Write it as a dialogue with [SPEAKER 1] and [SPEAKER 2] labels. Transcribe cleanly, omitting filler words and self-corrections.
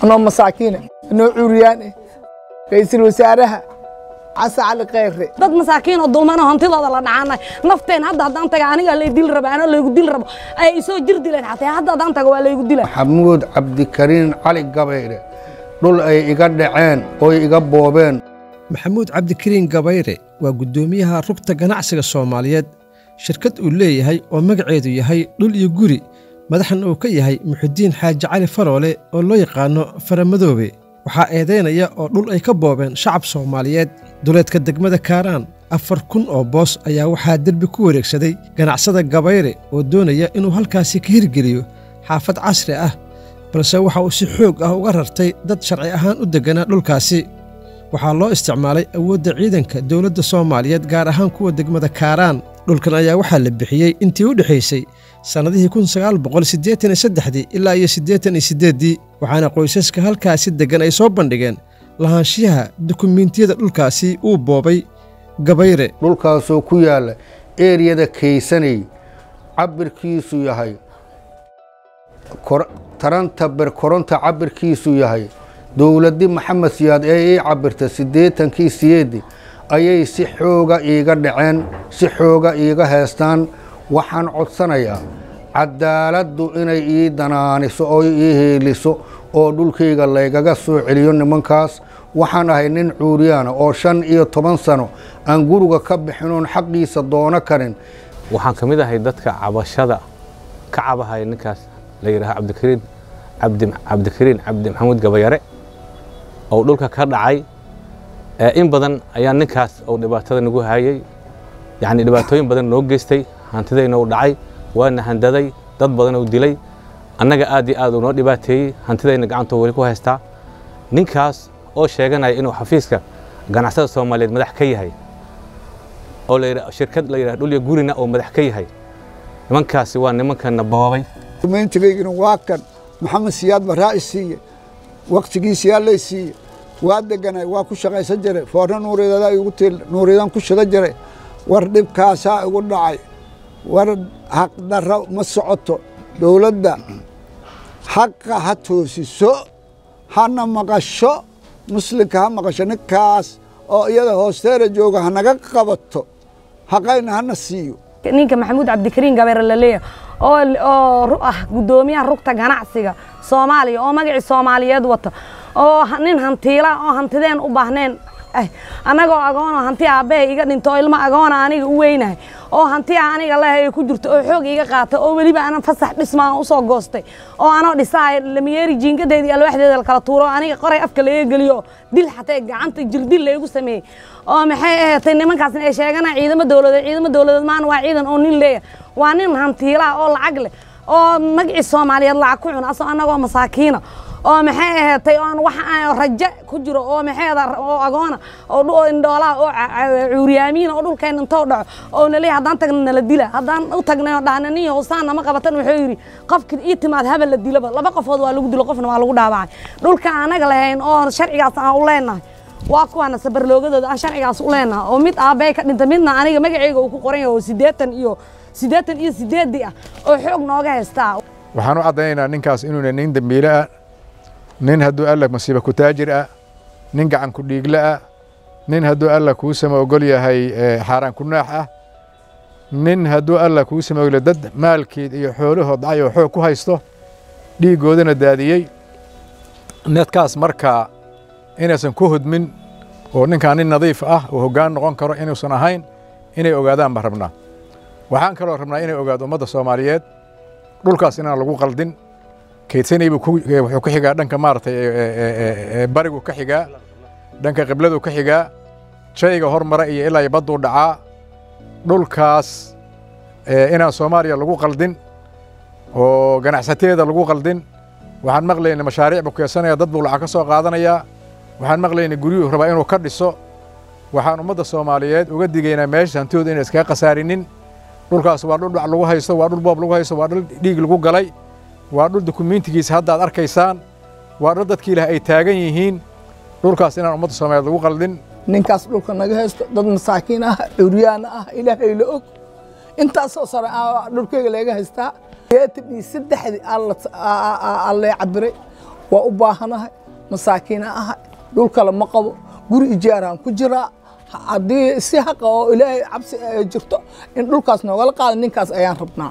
[SPEAKER 1] أنا مساكين أنا عريان رئيس الوزراء عسى على خير
[SPEAKER 2] dad masaakiin oo dulmaan hantidooda la dhacaanay nafteen hadda hadaan taga aniga la dil rabaan la igu dil rabo ay soo jir dileen xataa hadda hadaan taga waa la igu dilay
[SPEAKER 3] Maxamuud Cabdikariin Cali Gabayre dhul ay iga dhaceen oo iga boobeen
[SPEAKER 4] Maxamuud Cabdikariin Gabayre waa gudoomiyaha rugta ganacsiga Soomaaliyeed shirkad uu leeyahay oo magaceedu yahay dhul iyo guri madaxan uu ka yahay Muxudiin Xaaji Cali Faroole oo loo yaqaano Faramadoobe waxaa eedeynaya oo dhul ay ka boobeen shacab Soomaaliyeed duleedka degmada Kaaraan 4,000 oo boos ayaa waxaa derbi ku wareegsaday ganacsada Gabayre oo doonaya inuu halkaasi ka hirgeliyo xaafad casri ah balse waxa uu si xoog ah uga rartay dad sharci ahaan u deganaa dhulkaasi waxaa loo isticmaalay awoodda ciidanka dawladda Soomaaliyeed gaar ahaan kuwa degmada Kaaraan dhulkan ayaa waxaa la bixiyay intii u dhaxaysay sanadihii 1983 ilaa 88 waxaana qoysaska halkaasi degan ay soo bandhigeen lahaanshiyaha dukumiintiyada dhulkaasi uu boobay Gabayre
[SPEAKER 3] dhulkaasoo ku yaala eeriyada Kaysanay cabirkiisu yahay taranta koronta cabirkiisu yahay dawladdi Maxamed Siyaad ee cabirta 88 ayay si xooga iiga dhaceen si xooga iiga heestaan waxaan codsanayaa cadaaladdu inay ii danaaniso oo ii heeliso oo dhulkayga laygaga soo celiyo nimankaas waxaan ahay nin cuuriyaan oo 15 sano aan guriga ka bixinoon xaqiisa doono karin
[SPEAKER 5] waxaan kamid ahay dadka cabashada ka cabahay ninkaas la yiraahdo Cabdikariin Cabdi Maxamuud Gabayre oo dhulka ka dhacay in badan ayaa ninkaas oo dhibaatada nagu hayay yani dhibaatooyin badan noo geystay hantidayna uu dhacay waana handaday dad badan oo dilay annaga aad iyo aad noo dhibaateeyay hantidayna gacanta wali ku haystaa ninkaas oo sheeganaya inuu xafiiska ganacsada Soomaaliyeed madax ka yahay oo la yiraahdo shirkad la yiraahdo dhul iyo gurina oo madax ka yahay nimankaasi waa nimankan boobay
[SPEAKER 6] dukumeentigeena waa kan Maxamed Siyaad Baraa'isiye waqtigiisa yaa leeysiye waa deganay waa ku shaqaysan jiray foorna nuureedada ay ugu til nuureedan ku shaqo jiray war dhibkaasa ugu dhacay war xaq darro ma socoto dawladda xaqa ha toosiso hana maqasho muslimka ha maqasho ninkaas oo iyada hoosteeda jooga hanaga qabato xaqayna hana siiyo
[SPEAKER 2] ninka Maxamuud Cabdikariin Gabayre la leeyahay oo gudoomiyaha rugta ganacsiga Soomaaliya oo magaci Soomaaliyeed wata oo nin hantiila oo hantideen u baahneen anagoo agoon hanti aabe iga dhinto ilma agoon aniga u weynahay oo hanti aniga leeyahay ku jirto oo xoog iga qaata oo waliba aan fasax dhismaan u soo goostay oo ano dhisaay lamiyeeri jiingadeedii alwaxdeeda kala tuuro aniga qoray afka laga galiyo dil xataa gacanta jirdil leeyahay sameeyay oo maxay ahaatay nimankaasna ay sheeganaa ciidamada dawladeed maan waa ciidan oo nin leeyahay waa nin hantiila oo lacag leh oo magaci Soomaaliyeed lacag ku cuna asoo anagoo masaakiina oo maxay ahaatay oo waxa aan raja ku jiro oo maxay oo agoona oo indhoolaha oo cuuriyaamiin oo dhulkeen inta dhaco oo nalay hadaan tagna la dila hadaan u tagnay dhaananiyo hoosaan ma qabatan wuxuu yiri qofka ii timaad habal la dilaba laba qofood waa lagu dilo qofna waa lagu dhaawacay dhulka anaga lahayn oo sharcigaas aan u leenahay waa kuwana sabar loogadooda aan sharcigaas u leenahay oo mid aabay ka dhinta midna aniga magacayga uu ku qoran yahay 88 ah oo xoog nooga haystaa
[SPEAKER 7] waxaan u cadaynaynaa ninkaas inuu nin dambiile ah nin hadduu alla masiiba ku taajir ah nin gacan ku dhiigle ah nin hadduu alla kuu sama ogol yahay xaaraan ku naax ah nin hadduu alla kuu sama ogol dad maalkeed iyo xoolahood dhacay oo xoog ku haysto dhiigoodana daadiyey nedkaas markaa inaysan ku hudmin oo ninkaan nin nadiif ah oo hoggaan noqon karo inuusan ahayn inay ogaadaan baan rabnaa waxaan kaloo rabnaa inay ogaado ummadda Soomaaliyeed dhulkaas inaan lagu qaldin Kaysanay wuxuu ka xigaa dhanka maartay barigu ka xigaa dhanka qibladu ka xigaa shayga hormara iyo ilaa baddu dhacaa dhulkaas inaan Soomaaliya lagu qaldin oo ganacsateeda lagu qaldin waxaan maqlaynaa mashaariic bukeesanaya dad buu lacag ka soo qaadanaya waxaan maqlaynaa guriyuhu raba inuu ka dhiso waxaan ummadda Soomaaliyeed uga digaynaa meesha hantooda inay iska qasaarinin dhulkaas waa dhul dhac lagu haysto waa dhul boob lagu haysto waa dhul dhiig lagu galay waa dhul dukumeentigiisa hadda aad arkaysaan waa dhul dadkii ilaah ay taagan yihiin dhulkaas inaan ummadda Soomaaliyeed lagu qaldin
[SPEAKER 1] ninkaas dhulka naga haysto dad masaakiin ah cuuriyaan ah ilaahay la og intaas oo sare dhulkayga laga haystaa 83 alla cabiray waa u baahanahay masaakiina ahay dhul kale ma qabo guri ijaaraan ku jiraa haddii si haqa oo ilaahay cabsi ay jirto in dhulkaas noogala qaado ninkaas ayaan rabnaa